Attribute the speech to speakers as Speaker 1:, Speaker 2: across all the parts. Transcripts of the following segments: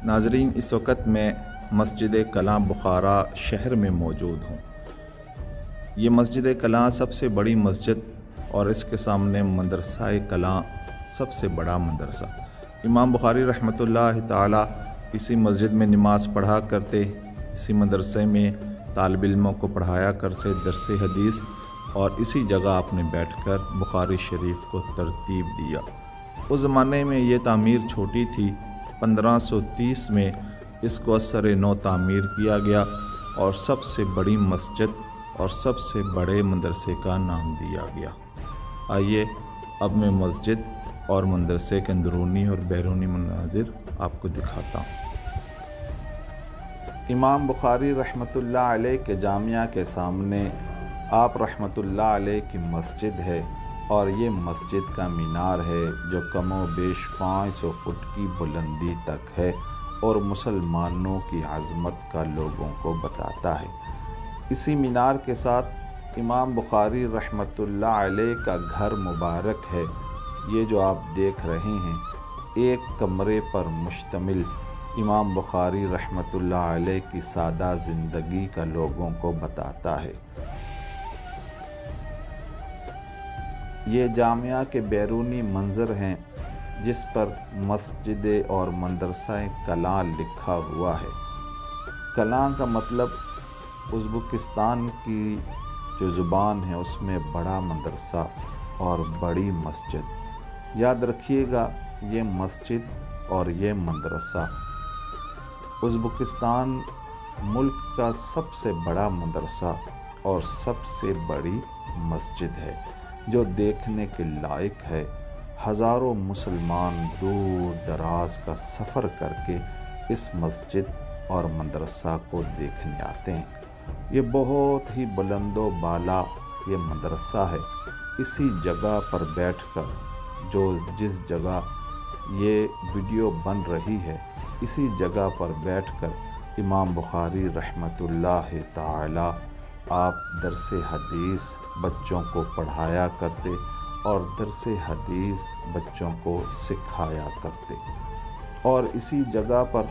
Speaker 1: ناظرین، اس وقت میں مسجد کلاں بخارا شہر میں موجود ہوں۔ یہ مسجد کلاں سب سے بڑی مسجد اور اس کے سامنے مدرسہ کلاں سب سے بڑا مدرسہ۔ امام بخاری رحمۃ اللہ تعالی اسی مسجد میں نماز پڑھا کرتے، اسی مدرسے میں طالب علموں کو پڑھایا کرتے درس حدیث، اور اسی جگہ آپ نے بیٹھ کر بخاری شریف کو ترتیب دیا۔ اس زمانے میں یہ تعمیر چھوٹی تھی۔ 1530 میں اس کو اثر نو تعمیر کیا گیا اور سب سے بڑی مسجد اور سب سے بڑے مدرسے کا نام دیا گیا۔ آئیے اب میں مسجد اور مدرسے کے اندرونی اور بیرونی مناظر آپ کو دکھاتا ہوں۔ امام بخاری رحمۃ اللہ علیہ کے جامعہ کے سامنے آپ رحمۃ اللہ علیہ کی مسجد ہے، اور یہ مسجد کا مینار ہے جو کم و بیش 500 فٹ کی بلندی تک ہے اور مسلمانوں کی عظمت کا لوگوں کو بتاتا ہے۔ اسی مینار کے ساتھ امام بخاری رحمۃ اللہ علیہ کا گھر مبارک ہے۔ یہ جو آپ دیکھ رہے ہیں ایک کمرے پر مشتمل امام بخاری رحمۃ اللہ علیہ کی سادہ زندگی کا لوگوں کو بتاتا ہے۔ یہ جامعہ کے بیرونی منظر ہیں جس پر مسجد اور مدرسہ کلاں لکھا ہوا ہے۔ کلاں کا مطلب ازبکستان کی جو زبان ہے اس میں بڑا مدرسہ اور بڑی مسجد۔ یاد رکھیے گا، یہ مسجد اور یہ مدرسہ ازبکستان ملک کا سب سے بڑا مدرسہ اور سب سے بڑی مسجد ہے جو دیکھنے کے لائق ہے۔ ہزاروں مسلمان دور دراز کا سفر کر کے اس مسجد اور مدرسہ کو دیکھنے آتے ہیں۔ یہ بہت ہی بلند و بالا یہ مدرسہ ہے۔ اسی جگہ پر بیٹھ کر جس جگہ یہ ویڈیو بن رہی ہے اسی جگہ پر بیٹھ کر امام بخاری رحمۃ اللہ تعالی آپ درس حدیث بچوں کو پڑھایا کرتے اور درس حدیث بچوں کو سکھایا کرتے، اور اسی جگہ پر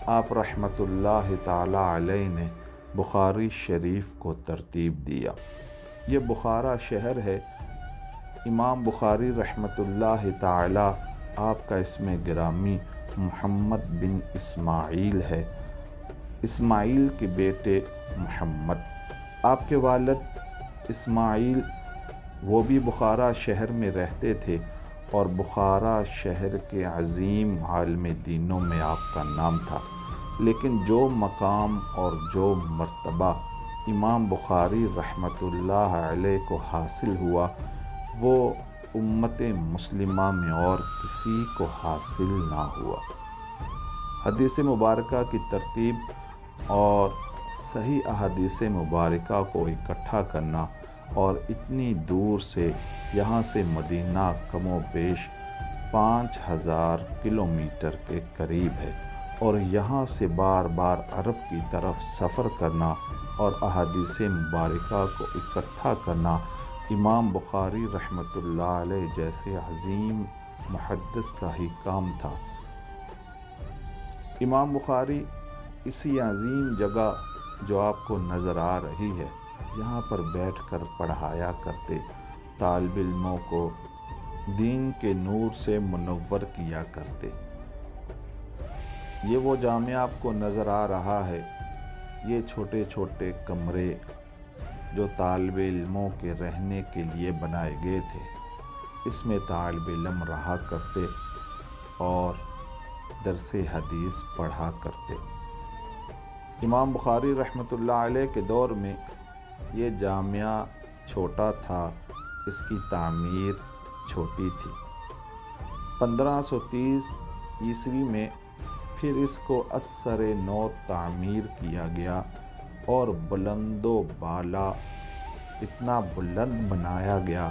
Speaker 1: آپ رحمۃ اللہ تعالی علیہ نے بخاری شریف کو ترتیب دیا۔ یہ بخارا شہر ہے۔ امام بخاری رحمۃ اللہ تعالی آپ کا اسم گرامی محمد بن اسماعیل ہے۔ اسماعیل کے بیٹے محمد، آپ کے والد اسماعیل وہ بھی بخارا شہر میں رہتے تھے، اور بخارا شہر کے عظیم عالم دینوں میں آپ کا نام تھا۔ لیکن جو مقام اور جو مرتبہ امام بخاری رحمۃ اللہ علیہ کو حاصل ہوا وہ امت مسلمہ میں اور کسی کو حاصل نہ ہوا۔ حدیث مبارکہ کی ترتیب اور صحیح احادیث مبارکہ کو اکٹھا کرنا، اور اتنی دور سے یہاں سے مدینہ کم و بیش 5000 کلومیٹر کے قریب ہے، اور یہاں سے بار بار عرب کی طرف سفر کرنا اور احادیث مبارکہ کو اکٹھا کرنا امام بخاری رحمۃ اللہ علیہ جیسے عظیم محدث کا ہی کام تھا۔ امام بخاری اسی عظیم جگہ جو آپ کو نظر آ رہی ہے یہاں پر بیٹھ کر پڑھایا کرتے، طالب علموں کو دین کے نور سے منور کیا کرتے۔ یہ وہ جامعہ آپ کو نظر آ رہا ہے، یہ چھوٹے چھوٹے کمرے جو طالب علموں کے رہنے کے لیے بنائے گئے تھے، اس میں طالب علم رہا کرتے اور درس حدیث پڑھا کرتے۔ امام بخاری رحمۃ اللہ علیہ کے دور میں یہ جامعہ چھوٹا تھا، اس کی تعمیر چھوٹی تھی۔ 1530 عیسوی میں پھر اس کو اثر نو تعمیر کیا گیا اور بلند و بالا اتنا بلند بنایا گیا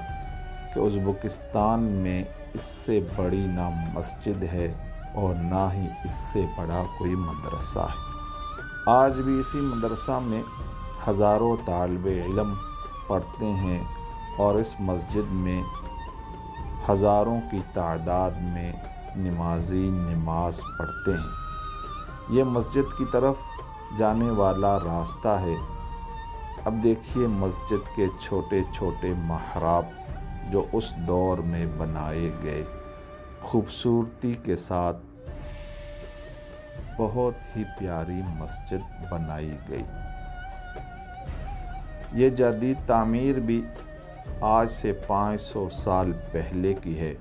Speaker 1: کہ ازبکستان میں اس سے بڑی نہ مسجد ہے اور نہ ہی اس سے بڑا کوئی مدرسہ ہے۔ آج بھی اسی مدرسہ میں ہزاروں طالب علم پڑھتے ہیں، اور اس مسجد میں ہزاروں کی تعداد میں نمازی نماز پڑھتے ہیں۔ یہ مسجد کی طرف جانے والا راستہ ہے۔ اب دیکھیے مسجد کے چھوٹے چھوٹے محراب جو اس دور میں بنائے گئے، خوبصورتی کے ساتھ بہت ہی پیاری مسجد بنائی گئی۔ یہ جدید تعمیر بھی آج سے 500 سال پہلے کی ہے،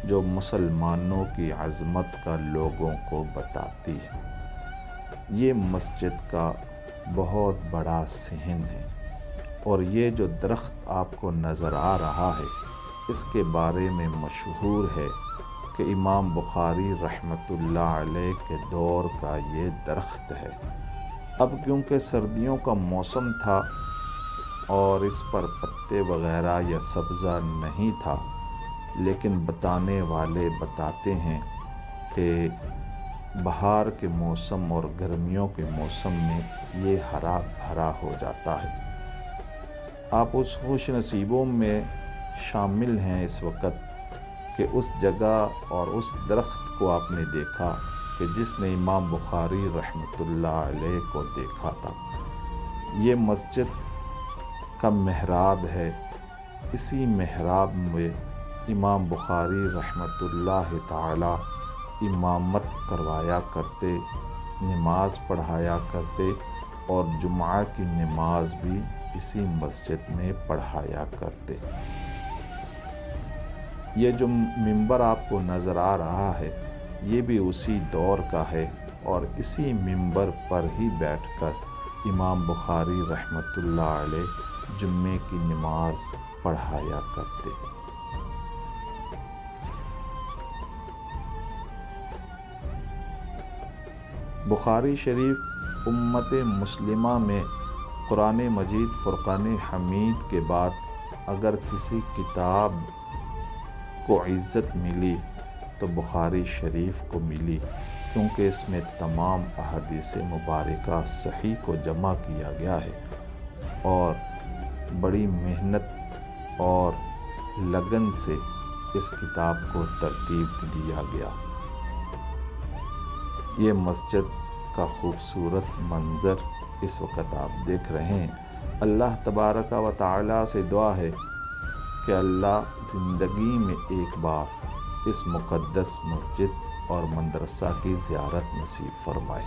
Speaker 1: جو مسلمانوں کی عظمت کا لوگوں کو بتاتی ہے۔ یہ مسجد کا بہت بڑا صحن ہے، اور یہ جو درخت آپ کو نظر آ رہا ہے اس کے بارے میں مشہور ہے کہ امام بخاری رحمۃ اللہ علیہ کے دور کا یہ درخت ہے۔ اب کیونکہ سردیوں کا موسم تھا اور اس پر پتے وغیرہ یا سبزہ نہیں تھا، لیکن بتانے والے بتاتے ہیں کہ بہار کے موسم اور گرمیوں کے موسم میں یہ ہرا بھرا ہو جاتا ہے۔ آپ اس خوش نصیبوں میں شامل ہیں اس وقت کہ اس جگہ اور اس درخت کو آپ نے دیکھا کہ جس نے امام بخاری رحمۃ اللہ علیہ کو دیکھا تھا۔ یہ مسجد کا محراب ہے۔ اسی محراب میں امام بخاری رحمۃ اللہ تعالی امامت کروایا کرتے، نماز پڑھایا کرتے، اور جمعہ کی نماز بھی اسی مسجد میں پڑھایا کرتے۔ یہ جو منبر آپ کو نظر آ رہا ہے یہ بھی اسی دور کا ہے، اور اسی منبر پر ہی بیٹھ کر امام بخاری رحمۃ اللہ علیہ جمعے کی نماز پڑھایا کرتے۔ بخاری شریف امت مسلمہ میں قرآن مجید فرقان حمید کے بعد اگر کسی کتاب کو عزت ملی تو بخاری شریف کو ملی، کیونکہ اس میں تمام احادیث مبارکہ صحیح کو جمع کیا گیا ہے، اور بڑی محنت اور لگن سے اس کتاب کو ترتیب دیا گیا۔ یہ مسجد کا خوبصورت منظر اس وقت آپ دیکھ رہے ہیں۔ اللہ تبارک و تعالی سے دعا ہے کہ اللہ زندگی میں ایک بار اس مقدس مسجد اور مدرسہ کی زیارت نصیب فرمائے۔